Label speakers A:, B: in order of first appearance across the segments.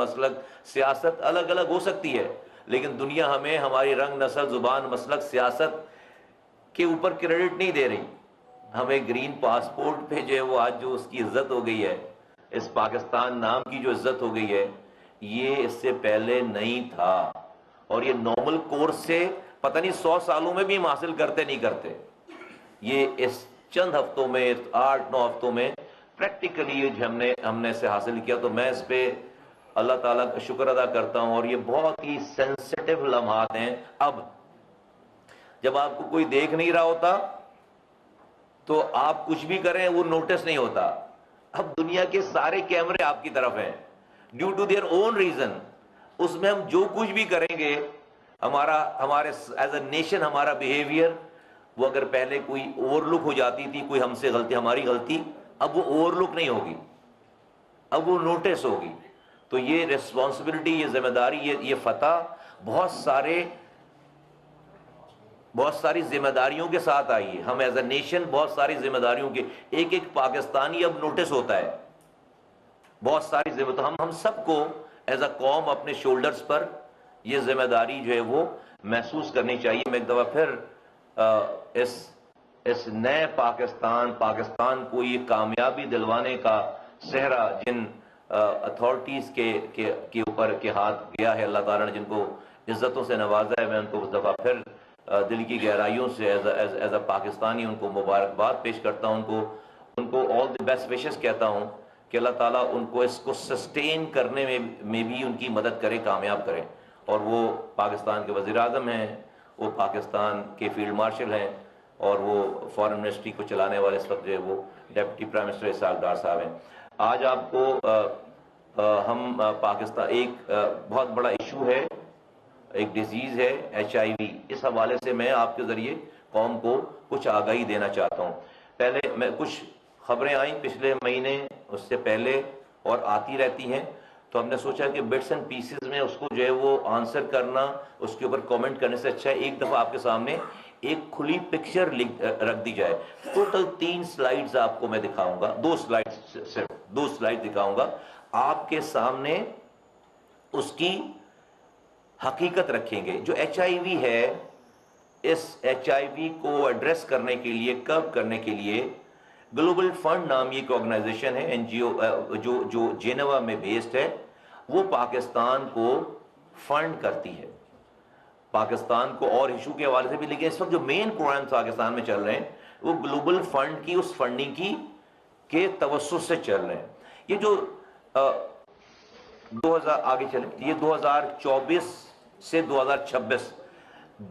A: مسلک سیاست الگ الگ ہو سکتی ہے، لیکن دنیا ہمیں ہماری رنگ نسل زبان مسلک سیاست کے اوپر کریڈٹ نہیں دے رہی. ہمیں گرین پاسپورٹ پہ جو ہے وہ آج جو اس کی عزت ہو گئی ہے، اس پاکستان نام کی جو عزت ہو گئی ہے، یہ اس سے پہلے نہیں تھا. اور یہ نارمل کورس سے پتہ نہیں 100 سالوں میں بھی ہم حاصل کرتے نہیں کرتے. یہ اس چند ہفتوں میں 8-9 ہفتوں میں پریکٹیکلی ہم نے اسے حاصل کیا. تو میں اس پہ اللہ تعالیٰ کا شکر ادا کرتا ہوں. اور یہ بہت ہی سینسٹیو لمحات ہیں. اب جب آپ کو کوئی دیکھ نہیں رہا ہوتا تو آپ کچھ بھی کریں وہ نوٹس نہیں ہوتا. اب دنیا کے سارے کیمرے آپ کی طرف ہیں due to their own reason. اس میں ہم جو کچھ بھی کریں گے ہمارے ایز اے نیشن ہمارا بیہیویئر، وہ اگر پہلے کوئی اوور لک ہو جاتی تھی، کوئی ہم سے غلطی ہماری غلطی، اب وہ اوور لک نہیں ہوگی، اب وہ نوٹس ہوگی. تو یہ ریسپانسبلٹی، یہ ذمہ داری، یہ فتح بہت ساری ذمہ داریوں کے ساتھ آئی ہے. ہم ایز اے نیشن بہت ساری ذمہ داریوں کے، ایک پاکستانی اب نوٹس ہوتا ہے بہت ساری ذمہ. تو ہم سب کو ایز اے قوم اپنے شولڈرز پر یہ ذمہ داری جو ہے وہ محسوس کرنی چاہیے. میں ایک دفعہ پھر اس نئے پاکستان کو یہ کامیابی دلوانے کا صحرا جن اتھارٹیز کے اوپر کے ہاتھ گیا ہے، اللہ تعالیٰ نے جن کو عزتوں سے نوازا ہے، میں ان کو اس دفعہ پھر دل کی گہرائیوں سے ایز اے پاکستانی ان کو مبارکباد پیش کرتا ہوں. ان کو آل دی بیسٹ وشز کہتا ہوں کہ اللہ تعالیٰ ان کو اس کو سسٹین کرنے میں بھی ان کی مدد کرے، کامیاب کرے. اور وہ پاکستان کے وزیر اعظم ہیں، وہ پاکستان کے فیلڈ مارشل ہیں، اور وہ فارن منسٹری کو چلانے والے اس وقت جو ہے وہ deputy prime minister Ishaq Dar صاحب ہیں. آج آپ کو ہم پاکستان ایک بہت بڑا ایشو ہے، ایک ڈیزیز ہے HIV. اس حوالے سے میں آپ کے ذریعے قوم کو کچھ آگاہی دینا چاہتا ہوں. پہلے میں کچھ خبریں آئیں پچھلے مہینے، اس سے پہلے اور آتی رہتی ہیں، تو ہم نے سوچا کہ بٹس اینڈ پیسز میں اس کو جو ہے وہ آنسر کرنا، اس کے اوپر کومنٹ کرنے سے اچھا ہے ایک دفعہ آپ کے سامنے ایک کھلی پکچر رکھ دی جائے. ٹوٹل 3 سلائیڈز آپ کو میں دکھاؤں گا، 2 سلائیڈ دکھاؤں گا آپ کے سامنے. اس کی حقیقت رکھیں گے. جو HIV ہے، اس HIV کو ایڈریس کرنے کے لیے، کرب کرنے کے لیے گلوبل فنڈ نامی ایک آرگنائزیشن ہے، NGO جو جینوا میں بیسڈ ہے، وہ پاکستان کو فنڈ کرتی ہے. پاکستان کو اور ایشو کے حوالے سے بھی، لیکن اس وقت جو مین پروگرامز پاکستان میں چل رہے ہیں وہ گلوبل فنڈ کی اس فنڈنگ کے توسط سے چل رہے ہیں. یہ جو 2024 سے 2026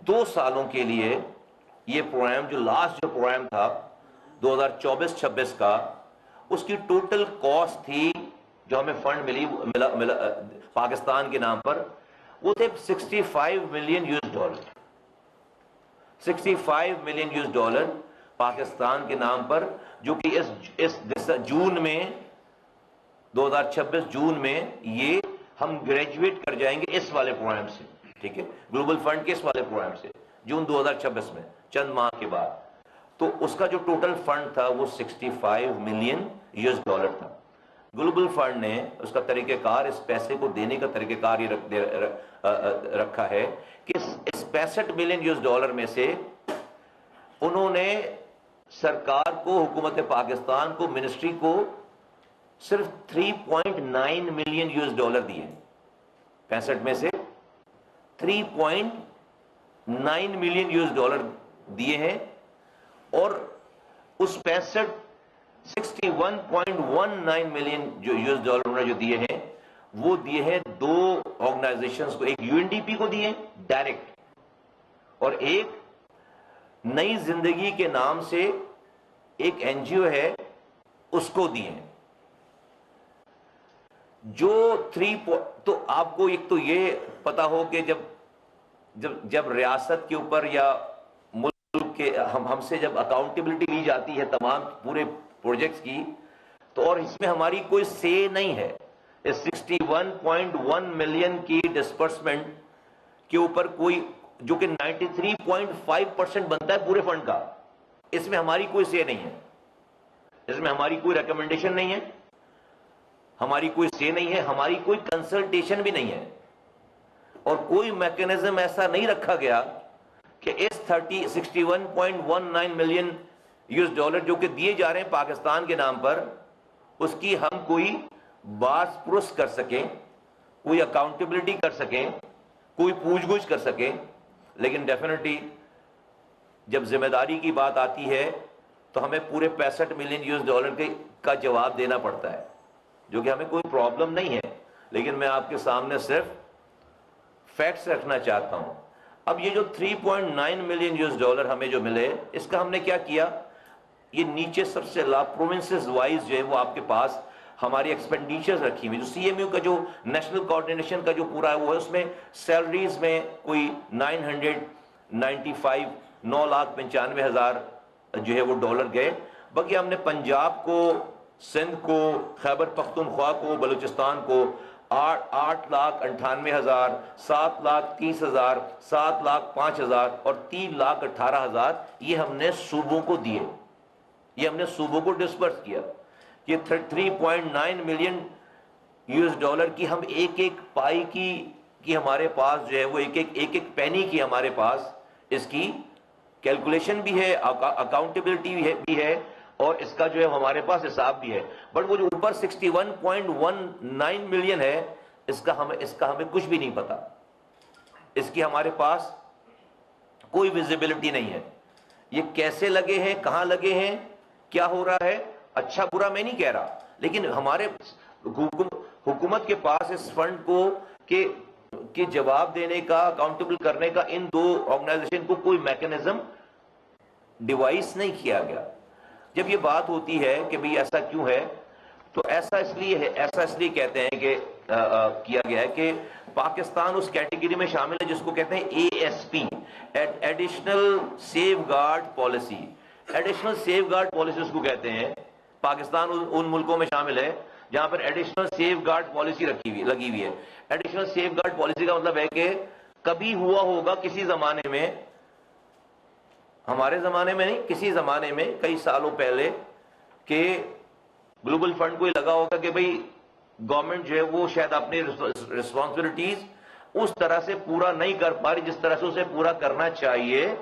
A: 2 سالوں کے لیے یہ پروگرام، جو لاسٹ جو پروگرام تھا 2024-26 کا، اس کی ٹوٹل کاسٹ تھی جو ہمیں فنڈ ملا پاکستان کے نام پر، وہ تھے $65 ملین. 65 ملین US پاکستان کے نام پر، جو کہ اس جون میں 2026 جون میں یہ ہم گریجویٹ کر جائیں گے اس والے پروگرام سے. ٹھیک ہے، گلوبل فنڈ کے اس والے پروگرام سے جون 2026 میں، چند ماہ کے بعد. تو اس کا جو ٹوٹل فنڈ تھا وہ $65 ملین تھا. گلوبل فنڈ نے اس کا طریقہ کار، اس پیسے کو دینے کا طریقہ کار یہ رکھا ہے کہ اس $65 ملین میں سے انہوں نے سرکار کو، حکومت پاکستان کو، منسٹری کو صرف $3.9 ملین دیے. 65 میں سے $3.9 ملین دیے ہیں. اور اس 61.19 ملین جو دیے ہیں وہ دیے ہیں 2 آرگنائزیشنز کو. ایک UNDP کو دیے ڈائریکٹ، اور ایک نئی زندگی کے نام سے ایک NGO ہے اس کو دیے ہیں. تو آپ کو ایک تو یہ پتا ہو کہ جب ریاست کے اوپر یا ملک کے ہم سے جب اکاؤنٹیبلٹی لی جاتی ہے تمام پورے پروجیکٹس کی، تو اور اس میں ہماری کوئی سے نہیں ہے. اس 61.1 ملین کی ڈسپرسمنٹ کے اوپر کوئی، جو کہ 93.5% بنتا ہے پورے فنڈ کا، اس میں ہماری کوئی سے نہیں ہے، اس میں ہماری کوئی ریکمنڈیشن نہیں ہے. ہماری کوئی سے نہیں ہے, ہماری کوئی کنسلٹیشن بھی نہیں ہے, اور کوئی میکینزم ایسا نہیں رکھا گیا کہ اس 61.19 ملین US ڈالر جو کہ دیے جا رہے ہیں پاکستان کے نام پر, اس کی ہم کوئی باس پرس کر سکیں, کوئی اکاؤنٹیبلٹی کر سکیں, کوئی پوچھ گچھ کر سکیں. لیکن ڈیفینیٹلی جب ذمہ داری کی بات آتی ہے تو ہمیں پورے 65 ملین US ڈالر کا جواب دینا پڑتا ہے, جو کہ ہمیں کوئی پرابلم نہیں ہے, لیکن میں آپ کے سامنے صرف فیکٹس رکھنا چاہتا ہوں. اب یہ جو 3.9 ملین US ڈالر ہمیں جو ملے, اس کا ہم نے کیا کیا, یہ نیچے سب سے پروونسز وائز جو ہے وہ آپ کے پاس ہماری ایکسپینڈیچرز رکھی ہوئی. جو CMU کا جو نیشنل کوارڈینیشن کا جو پورا ہے وہ ہے, اس میں سیلریز میں کوئی 995,995,000 جو ہے وہ ڈالر گئے. باقی ہم نے پنجاب کو, سندھ کو, خیبر پختونخوا کو, بلوچستان کو 8,98,000, 7,30,000, 7,05,000 اور 3,18,000 یہ ہم نے صوبوں کو دیے, یہ ہم نے صوبوں کو ڈسپرس کیا. یہ 3.9 ملین US ڈالر کی ہم ایک ایک پائی کی ہمارے پاس جو ہے وہ ایک ایک پینی کی ہمارے پاس اس کی کیلکولیشن بھی ہے, اکاؤنٹیبلٹی بھی ہے, اور اس کا جو ہے ہمارے پاس حساب بھی ہے. بٹ وہ جو اوپر 61.19 ملین ہے, اس کا ہمیں کچھ بھی نہیں پتا, اس کی ہمارے پاس کوئی ویزیبلٹی نہیں ہے. یہ کیسے لگے ہیں, کہاں لگے ہیں, کیا ہو رہا ہے, اچھا برا میں نہیں کہہ رہا, لیکن ہمارے حکومت کے پاس اس فنڈ کو کہ جواب دینے کا, اکاؤنٹیبل کرنے کا ان دو آرگنائزیشن کو کوئی میکینزم ڈیوائس نہیں کیا گیا. جب یہ بات ہوتی ہے کہ بھئی ایسا کیوں ہے, تو ایسا اس لیے کہتے ہیں کہ کیا گیا ہے کہ پاکستان اس کیٹیگری میں شامل ہے جس کو کہتے ہیں ASP, additional safeguard policy. Additional safeguard policy اس کو کہتے ہیں. پاکستان ان ملکوں میں شامل ہے جہاں پر ایڈیشنل سیف گارڈ پالیسی لگی ہوئی ہے. ایڈیشنل سیف گارڈ پالیسی کا مطلب ہے کہ کبھی ہوا ہوگا کسی زمانے میں, ہمارے زمانے میں نہیں, کسی زمانے میں کئی سالوں پہلے, کہ گلوبل فنڈ کو لگا ہوگا کہ بھئی گورنمنٹ جو ہے وہ شاید اپنی رسپانسبلٹیز اس طرح سے پورا نہیں کر پا رہی جس طرح سے اسے پورا کرنا چاہیے,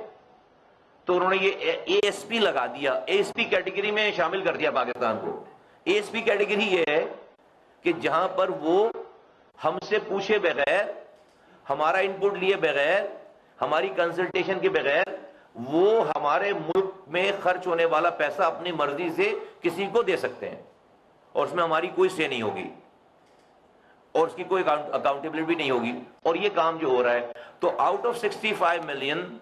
A: تو انہوں نے یہ ASP لگا دیا, ASP کیٹیگری میں شامل کر دیا پاکستان کو. ASP کیٹیگری یہ ہے کہ جہاں پر وہ ہم سے پوچھے بغیر, ہمارا انپٹ لیے بغیر, ہماری کنسلٹیشن کے بغیر وہ ہمارے ملک میں خرچ ہونے والا پیسہ اپنی مرضی سے کسی کو دے سکتے ہیں, اور اس میں ہماری کوئی سے نہیں ہوگی, اور اس کی کوئی اکاؤنٹیبلٹی بھی نہیں ہوگی. اور یہ کام جو ہو رہا ہے, تو out of 65 million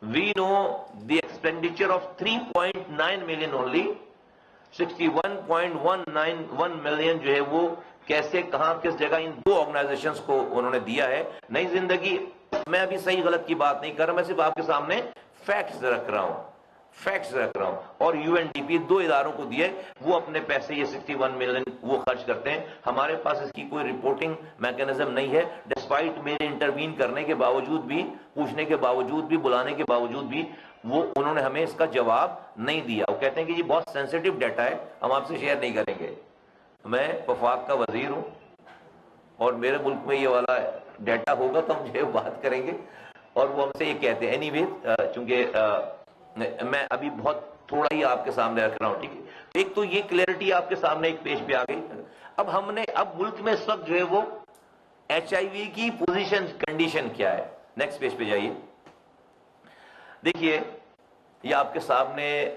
A: we know the expenditure of 3.9 million only, 61.191 million جو ہے وہ کیسے, کہاں, کس جگہ ان دو آرگنائزیشنز کو انہوں نے دیا ہے. نئی زندگی, میں ابھی صحیح غلط کی بات نہیں کر رہا, میں صرف آپ کے سامنے فیکٹس رکھ رہا ہوں, اور UNDP دو اداروں کو دیے, وہ اپنے پیسے یہ 61 ملین وہ خرچ کرتے ہیں. ہمارے پاس اس کی کوئی رپورٹنگ میکینزم نہیں ہے, ڈسپائٹ میرے انٹروین کرنے کے باوجود بھی, پوچھنے کے باوجود بھی, بلانے کے باوجود بھی, وہ انہوں نے ہمیں اس کا جواب نہیں دیا. وہ کہتے ہیں کہ یہ بہت سینسیٹیو ڈیٹا ہے, ہم آپ سے شیئر نہیں کریں گے. میں وفاق کا وزیر ہوں, اور میرے ملک میں یہ والا ڈیٹا ہوگا تو ہم یہ بات کریں گے, اور وہ ہم سے یہ کہتے ہیں. اینی وے, چونکہ میں ابھی بہت تھوڑا ہی آپ کے سامنے رکھ رہا ہوں, ٹھیک ہے. ایک تو یہ کلیئرٹی آپ کے سامنے ایک پیش پہ آ گئی. اب ملک میں اس وقت جو ہے وہ HIV کی پوزیشن, کنڈیشن کیا ہے. نیکسٹ پیج پہ جائیے. دیکھیے یہ آپ کے سامنے,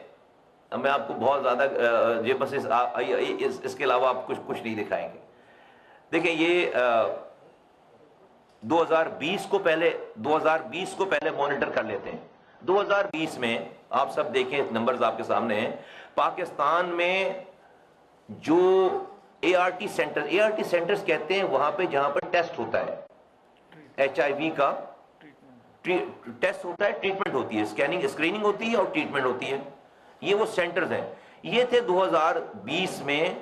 A: میں آپ کو بہت زیادہ یہ بس اس کے علاوہ آپ کچھ نہیں دکھائیں گے. دیکھیں یہ 2020 کو پہلے مانیٹر کر لیتے ہیں. 2020 میں آپ سب دیکھیں, نمبرز آپ کے سامنے ہیں. پاکستان میں جو ART سینٹرز کہتے ہیں وہاں پہ جہاں پر ٹیسٹ ہوتا ہے, HIV کا ٹیسٹ ہوتا ہے, ٹریٹمنٹ ہوتی ہے, اسکریننگ ہوتی ہے اور ٹریٹمنٹ ہوتی ہے. یہ وہ سینٹرز ہیں. یہ تھے 2020 میں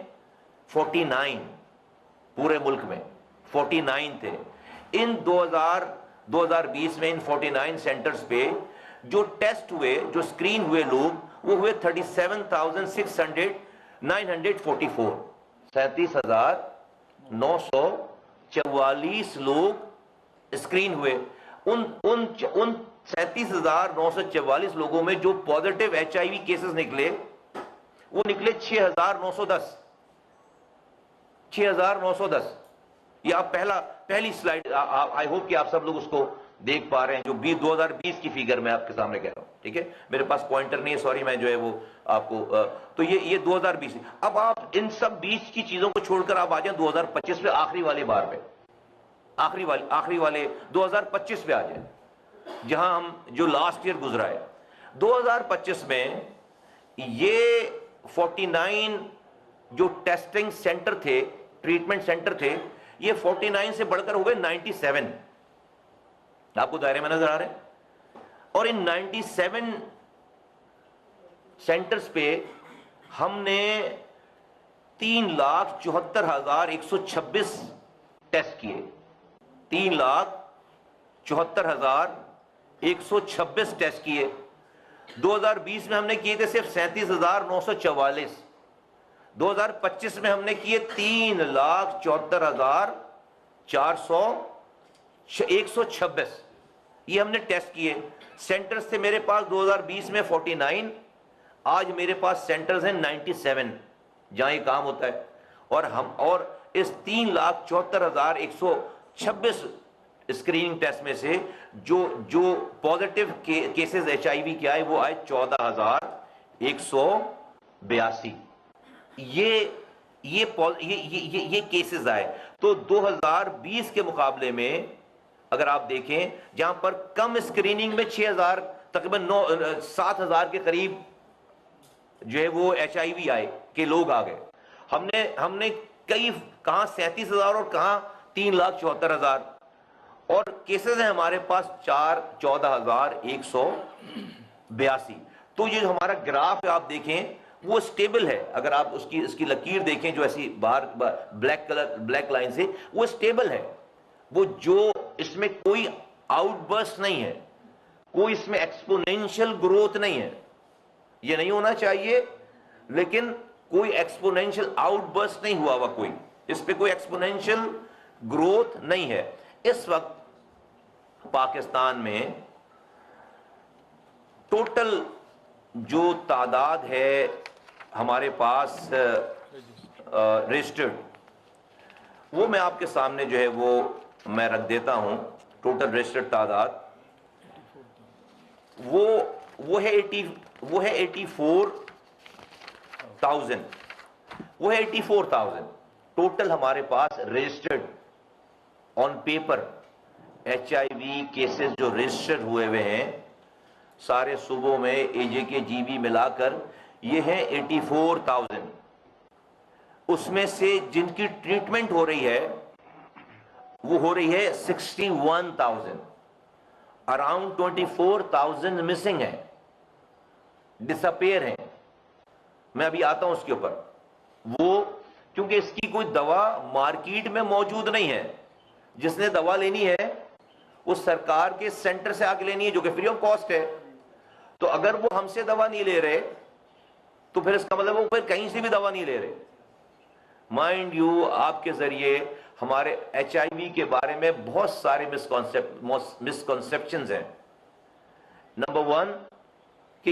A: 49, پورے ملک میں 49 تھے. ان 2020 میں ان 49 سینٹرز پہ جو ٹیسٹ ہوئے, جو اسکرین ہوئے لوگ, وہ ہوئے 37,944. 37,944 لوگ اسکرین ہوئے. ان 37,944 لوگوں میں جو پازیٹیو HIV کیسز نکلے وہ نکلے 6,910. یہ آپ پہلی سلائیڈ آئی ہوپ کہ آپ سب لوگ اس کو دیکھ پا رہے ہیں, جو 2020 کی فیگر میں آپ کے سامنے کہہ رہا ہوں. ٹھیک ہے, میرے پاس پوائنٹر نہیں ہے, سوری, میں جو ہے وہ آپ کو تو یہ 2020. اب آپ ان سب 20 کی چیزوں کو چھوڑ کر آپ آ جائیں 2025 پہ, آخری والے بار پہ, آخری والے 2025 پہ آ جائیں, جہاں ہم جو لاسٹ ایئر گزرا ہے. 2025 میں یہ 49 جو ٹیسٹنگ سینٹر تھے, ٹریٹمنٹ سینٹر تھے, یہ 49 سے بڑھ کر ہوئے 97. آپ کو دائرے میں نظر آ رہے ہیں؟ اور ان 97 سینٹرز پہ ہم نے 3,74,126 ٹیسٹ کیے. 3,74,126 ٹیسٹ کیے. 2020 میں ہم نے کیے تھے صرف 37,944. 2025 میں ہم نے کیے 3,74,126. یہ ہم نے ٹیسٹ کیے. سینٹرز تھے میرے پاس 2020 میں 49, آج میرے پاس سینٹرز ہیں 97 جہاں یہ کام ہوتا ہے. اور اس 3,74,126 اسکریننگ ٹیسٹ میں سے جو پازیٹیو کیسز HIV کے آئے وہ آئے 14,182. یہ کیسز آئے. تو 2020 کے مقابلے میں اگر آپ دیکھیں, جہاں پر کم اسکریننگ میں 6,000 تقریباً 7,000 کے قریب جو ہے وہ HIV آئے کہ لوگ آ گئے. ہم نے کہاں 37,000 اور کہاں 3,74,000, اور کیسز ہیں ہمارے پاس 14,182. تو یہ جو ہمارا گراف ہے آپ دیکھیں وہ سٹیبل ہے. اگر آپ اس کی لکیر دیکھیں جو ایسی باہر بلیک لائن سے, وہ سٹیبل ہے. وہ جو اس میں کوئی آؤٹ برسٹ نہیں ہے, کوئی اس میں ایکسپونینشل گروتھ نہیں ہے. یہ نہیں ہونا چاہیے, لیکن کوئی ایکسپونینشل آؤٹ برسٹ نہیں ہوا ہوا, کوئی اس پہ کوئی ایکسپونینشل گروتھ نہیں ہے. اس وقت پاکستان میں ٹوٹل جو تعداد ہے ہمارے پاس رجسٹرڈ, وہ میں آپ کے سامنے جو ہے وہ میں رکھ دیتا ہوں. ٹوٹل رجسٹرڈ تعداد وہ ہے 84,000. وہ ہے 84,000 ٹوٹل ہمارے پاس registered on paper HIV cases جو رجسٹرڈ ہوئے ہیں سارے صوبوں میں AJK GB ملا کر یہ ہیں 84,000. اس میں سے جن کی ٹریٹمنٹ ہو رہی ہے وہ ہو رہی ہے 61,000. اراؤنڈ 24,000 مسنگ ہیں, ڈس اپیئر ہیں. میں ابھی آتا ہوں اس کے اوپر. وہ کیونکہ اس کی کوئی دوا مارکیٹ میں موجود نہیں ہے. جس نے دوا لینی ہے وہ سرکار کے سینٹر سے آ کے لینی ہے جو کہ فری آف کاسٹ ہے. تو اگر وہ ہم سے دوا نہیں لے رہے تو پھر اس کا مطلب وہ پھر کہیں سے بھی دوا نہیں لے رہے. مائنڈ یو, آپ کے ذریعے ہمارے HIV کے بارے میں بہت سارے مسکنسیپشنز ہیں. نمبر 1 کہ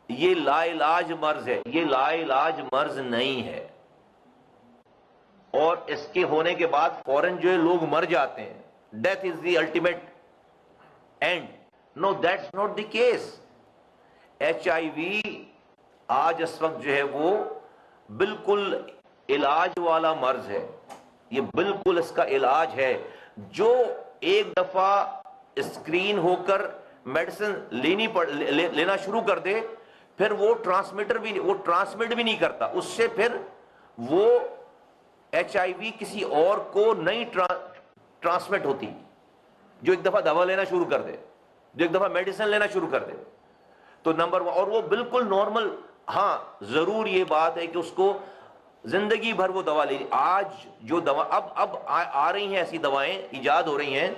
A: یہ لا علاج مرض ہے. یہ لا علاج مرض نہیں ہے, اور اس کے ہونے کے بعد فوراً جو ہے لوگ مر جاتے ہیں. Death is the ultimate end. No, that's not the case. HIV آج اس وقت جو ہے وہ بالکل علاج والا مرض ہے. یہ بالکل اس کا علاج ہے. جو ایک دفعہ اسکرین ہو کر میڈیسن لینا شروع کر دے پھر وہ ٹرانسمٹ بھی نہیں کرتا. اس سے پھر وہ HIV کسی اور کو نہیں ٹرانسمٹ ہوتی. جو ایک دفعہ دوا لینا شروع کر دے, جو ایک دفعہ میڈیسن لینا شروع کر دے. تو نمبر 1, اور وہ بالکل نارمل. ہاں ضرور یہ بات ہے کہ اس کو زندگی بھر وہ دوا لینی. آج جو دوا اب آ رہی ہیں, ایسی دوائیں ایجاد ہو رہی ہیں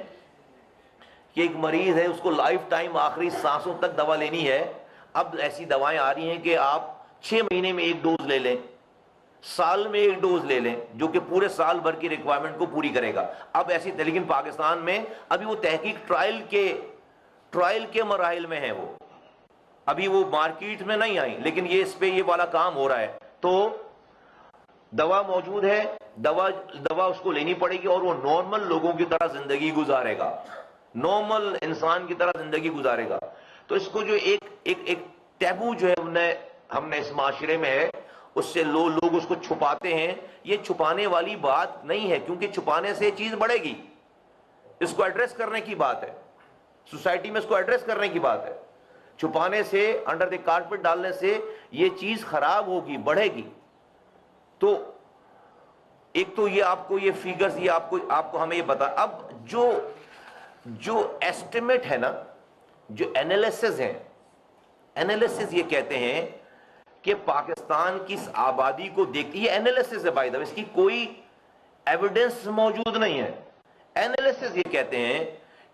A: کہ ایک مریض ہے اس کو لائف ٹائم آخری سانسوں تک دوا لینی ہے. اب ایسی دوائیں آ رہی ہیں کہ آپ 6 مہینے میں 1 ڈوز لے لیں. سال میں ایک ڈوز لے لیں جو کہ پورے سال بھر کی ریکوائرمنٹ کو پوری کرے گا. اب ایسی، لیکن پاکستان میں ابھی وہ تحقیق ٹرائل کے مراحل میں ہے، وہ ابھی وہ مارکیٹ میں نہیں آئی، لیکن یہ اس پہ یہ والا کام ہو رہا ہے. تو دوا موجود ہے، دوا اس کو لینی پڑے گی اور وہ نارمل لوگوں کی طرح زندگی گزارے گا، نارمل انسان کی طرح زندگی گزارے گا. تو اس کو جو ایک ٹیبو جو ہے ہم نے اس معاشرے میں ہے، اس سے لوگ اس کو چھپاتے ہیں. یہ چھپانے والی بات نہیں ہے، کیونکہ چھپانے سے چیز بڑھے گی. اس کو ایڈریس کرنے کی بات ہے، سوسائٹی میں اس کو ایڈریس کرنے کی بات ہے. چھپانے سے، انڈر دی کارپٹ ڈالنے سے یہ چیز خراب ہوگی، بڑھے گی. تو ایک تو یہ آپ کو یہ فیگرز، یہ آپ کو ہمیں یہ بتا. اب جو ایسٹیمیٹ ہے نا، جو انالیسز ہیں، انالیسز یہ کہتے ہیں کہ پاکستان کی اس آبادی کو دیکھتے، یہ انالیسز ہے بائی دا وے، اس کی کوئی ایویڈنس موجود نہیں ہے. انالیسز یہ کہتے ہیں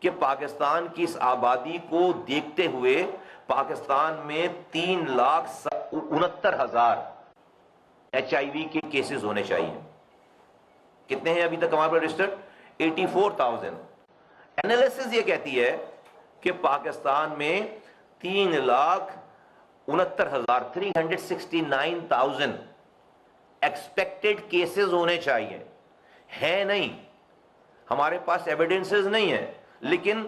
A: کہ پاکستان کی اس آبادی کو دیکھتے ہوئے پاکستان میں 3,69,000 HIV کے کیسز ہونے چاہیے. کتنے ہیں ابھی تک ہمارے پر رجسٹرڈ؟ 84,000. انالیسز یہ کہتی ہے کہ پاکستان میں 3,69,000 ایکسپیکٹڈ کیسز ہونے چاہیے. ہے نہیں، ہمارے پاس ایویڈنسز نہیں ہے، لیکن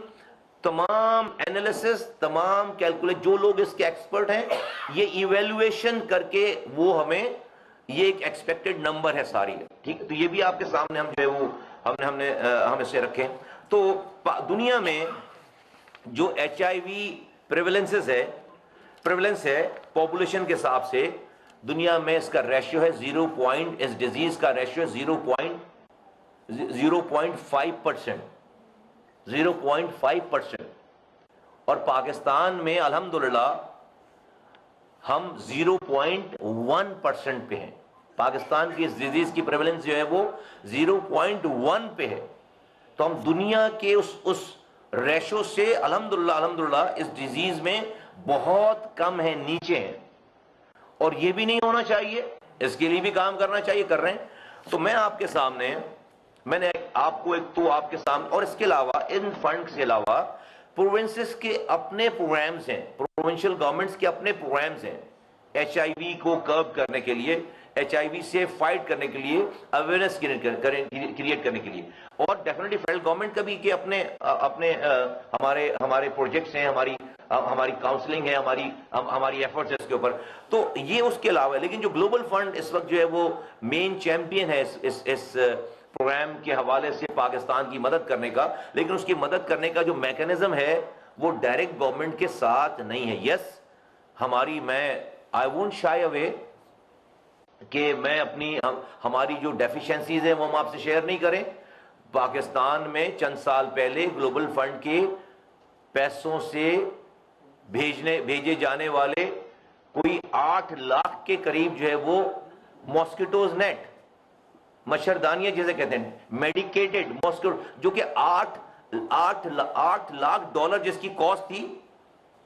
A: تمام انالیسز، تمام کیلکولیٹ، جو لوگ اس کے ایکسپرٹ ہیں، یہ ایویلویشن کر کے وہ ہمیں یہ ایک ایکسپیکٹڈ نمبر ہے ساری. ٹھیک ہے، تو یہ بھی آپ کے سامنے ہم جو ہے وہ ہم اسے رکھیں. تو دنیا میں جو HIV پریولنس ہے پاپولیشن کے حساب سے، دنیا میں اس کا ریشیو ہے اس ڈیزیز کا ریشیو 0.5%. 0.5%. اور پاکستان میں الحمدللہ ہم 0.1% پہ ہیں. پاکستان کی اس ڈیزیز کی پریولنس جو ہے وہ 0.1 پہ ہے. تو ہم دنیا کے اس ریشو سے الحمدللہ اس ڈیزیز میں بہت کم ہے، نیچے ہیں. اور یہ بھی نہیں ہونا چاہیے، اس کے لیے بھی کام کرنا چاہیے، کر رہے ہیں. تو میں آپ کے سامنے، میں نے آپ کو آپ کے سامنے، اور اس کے علاوہ ان فنڈز کے علاوہ پروونسز کے اپنے پروگرامز ہیں، پروونشل گورنمنٹس کے اپنے پروگرامز ہیں HIV کو کرب کرنے کے لیے، HIV سے فائٹ کرنے کے لیے، اویئرنیس کریٹ کرنے کے لیے. اور ڈیفینیٹلی فیڈرل گورنمنٹ کا بھی کہ اپنے ہمارے پروجیکٹس ہیں، ہماری کاؤنسلنگ ہے، ہماری ایفرٹس ہے اس کے اوپر. تو یہ اس کے علاوہ ہے. لیکن جو گلوبل فنڈ اس وقت جو ہے وہ مین چیمپئن ہے اس پروگرام کے حوالے سے پاکستان کی مدد کرنے کا، لیکن اس کی مدد کرنے کا جو میکانزم ہے وہ ڈائریکٹ گورنمنٹ کے ساتھ نہیں ہے. یس، I won't shy away کہ میں ہماری جو ڈیفیشنسیز ہیں وہ ہم آپ سے شیئر نہیں کریں. پاکستان میں چند سال پہلے گلوبل فنڈ کے پیسوں سے بھیجے جانے والے کوئی 8 لاکھ کے قریب جو ہے وہ ماسکیٹوز نیٹ، مچھردانیاں جسے کہتے ہیں، میڈیکیٹڈ ماسکیٹو، جو کہ 8 لاکھ ڈالر جس کی کاسٹ تھی،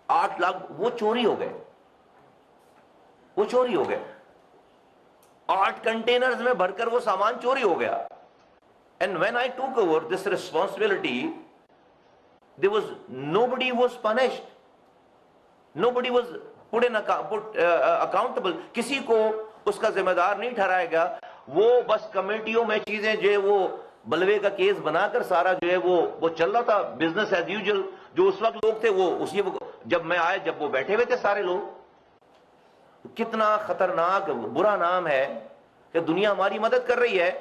A: 8 لاکھ وہ چوری ہو گئے. 8 کنٹینرز میں بھر کر وہ سامان چوری ہو گیا. And when I took over this responsibility, nobody was punished. Nobody was put accountable. کسی کو اس کا ذمہ دار نہیں ٹھہرایا گیا. وہ بس کمیٹیوں میں چیزیں جو ہے وہ بلوے کا کیس بنا کر سارا جو ہے وہ چل رہا تھا، بزنس ایز یوزل. جو اس وقت لوگ تھے وہ جب میں آیا، جب وہ بیٹھے ہوئے تھے سارے لوگ. کتنا خطرناک برا نام ہے کہ دنیا ہماری مدد کر رہی ہے،